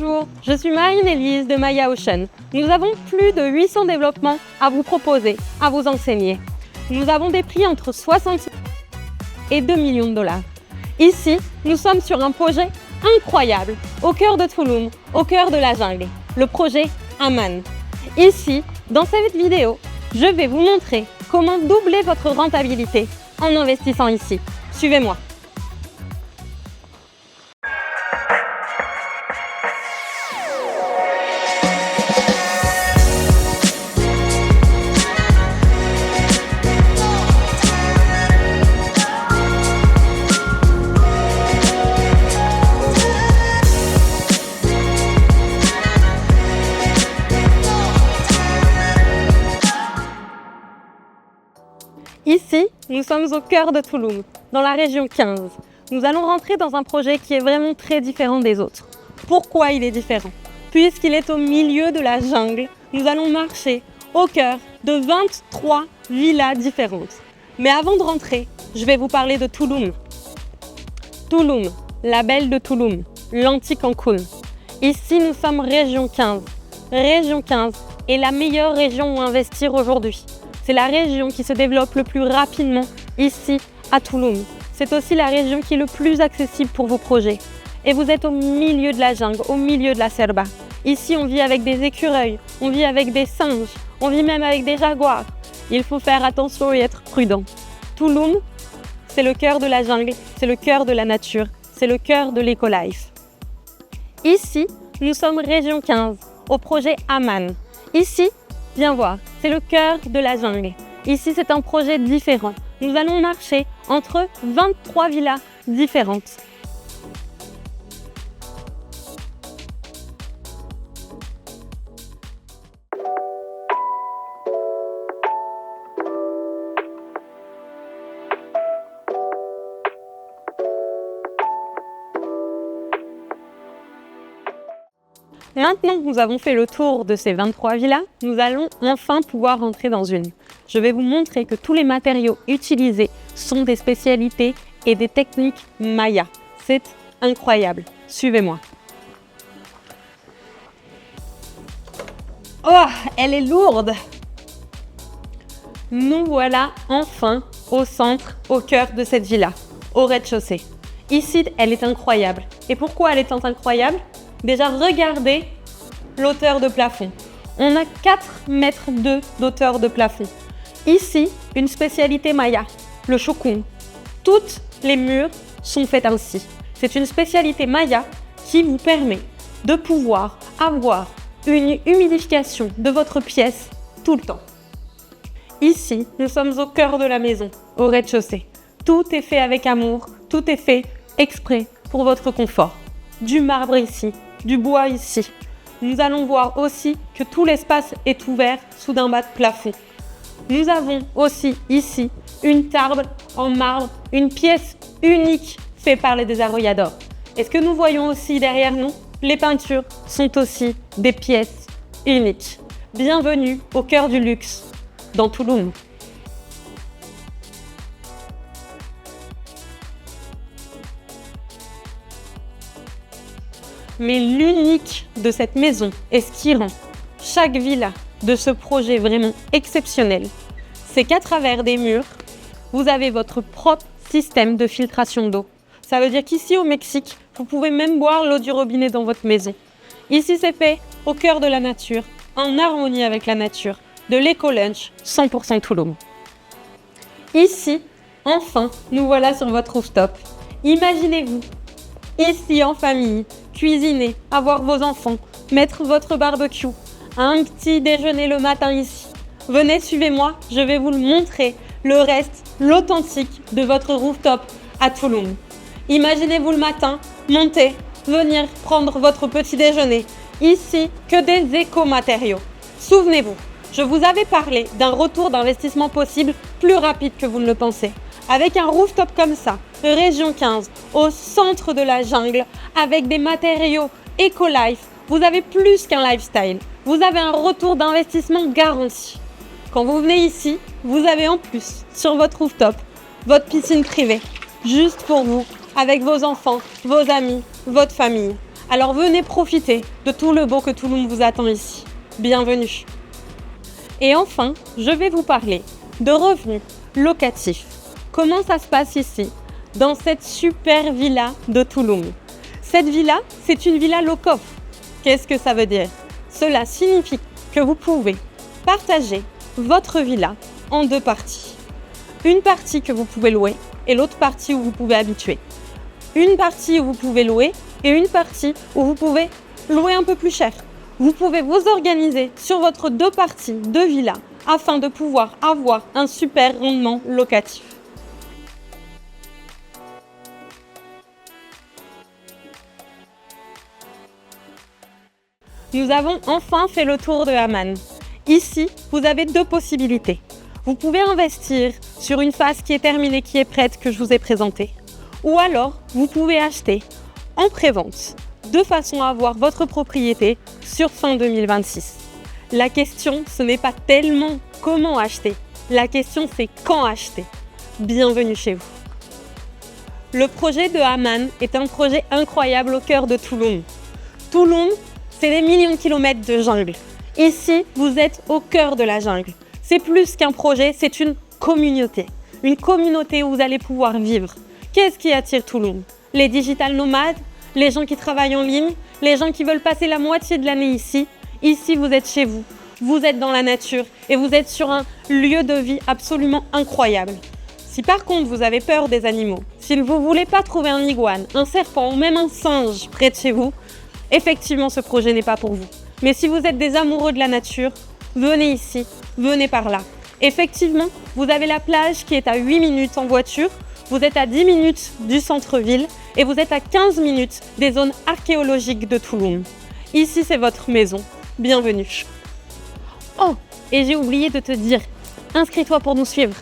Bonjour, je suis Marine-Élise de Maya Ocean. Nous avons plus de 800 développements à vous proposer, à vous enseigner. Nous avons des prix entre 60 et 2 millions de dollars. Ici, nous sommes sur un projet incroyable, au cœur de Tulum, au cœur de la jungle, le projet Aman. Ici, dans cette vidéo, je vais vous montrer comment doubler votre rentabilité en investissant ici. Suivez-moi. Ici, nous sommes au cœur de Tulum, dans la région 15. Nous allons rentrer dans un projet qui est vraiment très différent des autres. Pourquoi il est différent? Puisqu'il est au milieu de la jungle, nous allons marcher au cœur de 23 villas différentes. Mais avant de rentrer, je vais vous parler de Tulum. Tulum, la belle de Tulum, l'anti-Cancun. Ici, nous sommes région 15. Région 15 est la meilleure région où investir aujourd'hui. C'est la région qui se développe le plus rapidement ici à Tulum. C'est aussi la région qui est le plus accessible pour vos projets. Et vous êtes au milieu de la jungle, au milieu de la selva. Ici, on vit avec des écureuils, on vit avec des singes, on vit même avec des jaguars. Il faut faire attention et être prudent. Tulum, c'est le cœur de la jungle, c'est le cœur de la nature, c'est le cœur de l'écolife. Ici, nous sommes région 15, au projet Aman. Ici, viens voir, c'est le cœur de la jungle. Ici, c'est un projet différent. Nous allons marcher entre 23 villas différentes. Maintenant que nous avons fait le tour de ces 23 villas, nous allons enfin pouvoir rentrer dans une. Je vais vous montrer que tous les matériaux utilisés sont des spécialités et des techniques Maya. C'est incroyable. Suivez-moi. Oh, elle est lourde! Nous voilà enfin au centre, au cœur de cette villa, au rez-de-chaussée. Ici, elle est incroyable. Et pourquoi elle est incroyable? Déjà, regardez l'hauteur de plafond. On a 4,2 mètres d'hauteur de plafond. Ici, une spécialité Maya, le chokung. Toutes les murs sont faits ainsi. C'est une spécialité Maya qui vous permet de pouvoir avoir une humidification de votre pièce tout le temps. Ici, nous sommes au cœur de la maison, au rez-de-chaussée. Tout est fait avec amour, tout est fait exprès pour votre confort. Du marbre ici, du bois ici. Nous allons voir aussi que tout l'espace est ouvert sous d'un bas de plafond. Nous avons aussi ici une table en marbre, une pièce unique faite par les desarrolladors. Et ce que nous voyons aussi derrière nous, les peintures sont aussi des pièces uniques. Bienvenue au cœur du luxe, dans Tulum. Mais l'unique de cette maison et ce qui rend chaque villa de ce projet vraiment exceptionnel, c'est qu'à travers des murs, vous avez votre propre système de filtration d'eau. Ça veut dire qu'ici au Mexique, vous pouvez même boire l'eau du robinet dans votre maison. Ici, c'est fait au cœur de la nature, en harmonie avec la nature, de l'éco-lunch 100% Tulum. Ici, enfin, nous voilà sur votre rooftop. Imaginez-vous, ici en famille, cuisiner, avoir vos enfants, mettre votre barbecue, un petit déjeuner le matin ici. Venez, suivez-moi, je vais vous le montrer, le reste, l'authentique de votre rooftop à Tulum. Imaginez-vous le matin, monter, venir prendre votre petit déjeuner. Ici, que des éco-matériaux. Souvenez-vous, je vous avais parlé d'un retour d'investissement possible plus rapide que vous ne le pensez. Avec un rooftop comme ça, région 15, au centre de la jungle, avec des matériaux éco-life, vous avez plus qu'un lifestyle. Vous avez un retour d'investissement garanti. Quand vous venez ici, vous avez en plus, sur votre rooftop, votre piscine privée, juste pour vous, avec vos enfants, vos amis, votre famille. Alors venez profiter de tout le beau que Touloum vous attend ici. Bienvenue. Et enfin, je vais vous parler de revenus locatifs. Comment ça se passe ici, dans cette super villa de Touloum? Cette villa, c'est une villa low-cost. Qu'est-ce que ça veut dire? Cela signifie que vous pouvez partager votre villa en deux parties. Une partie que vous pouvez louer et l'autre partie où vous pouvez habiter. Une partie où vous pouvez louer et une partie où vous pouvez louer un peu plus cher. Vous pouvez vous organiser sur votre deux parties de villa afin de pouvoir avoir un super rendement locatif. Nous avons enfin fait le tour de Haman. Ici, vous avez deux possibilités. Vous pouvez investir sur une phase qui est terminée, qui est prête, que je vous ai présentée. Ou alors, vous pouvez acheter en prévente, de façon à avoir votre propriété sur fin 2026. La question, ce n'est pas tellement comment acheter. La question, c'est quand acheter. Bienvenue chez vous. Le projet de Haman est un projet incroyable au cœur de Touloum. Touloum, c'est des millions de kilomètres de jungle. Ici, vous êtes au cœur de la jungle. C'est plus qu'un projet, c'est une communauté. Une communauté où vous allez pouvoir vivre. Qu'est-ce qui attire Touloum? Les digital nomades, les gens qui travaillent en ligne, les gens qui veulent passer la moitié de l'année ici. Ici, vous êtes chez vous. Vous êtes dans la nature et vous êtes sur un lieu de vie absolument incroyable. Si par contre vous avez peur des animaux, si vous ne voulez pas trouver un iguane, un serpent ou même un singe près de chez vous, effectivement ce projet n'est pas pour vous. Mais si vous êtes des amoureux de la nature, venez ici, venez par là. Effectivement, vous avez la plage qui est à 8 minutes en voiture, vous êtes à 10 minutes du centre-ville et vous êtes à 15 minutes des zones archéologiques de Touloum. Ici, c'est votre maison. Bienvenue. Oh, et j'ai oublié de te dire, inscris-toi pour nous suivre.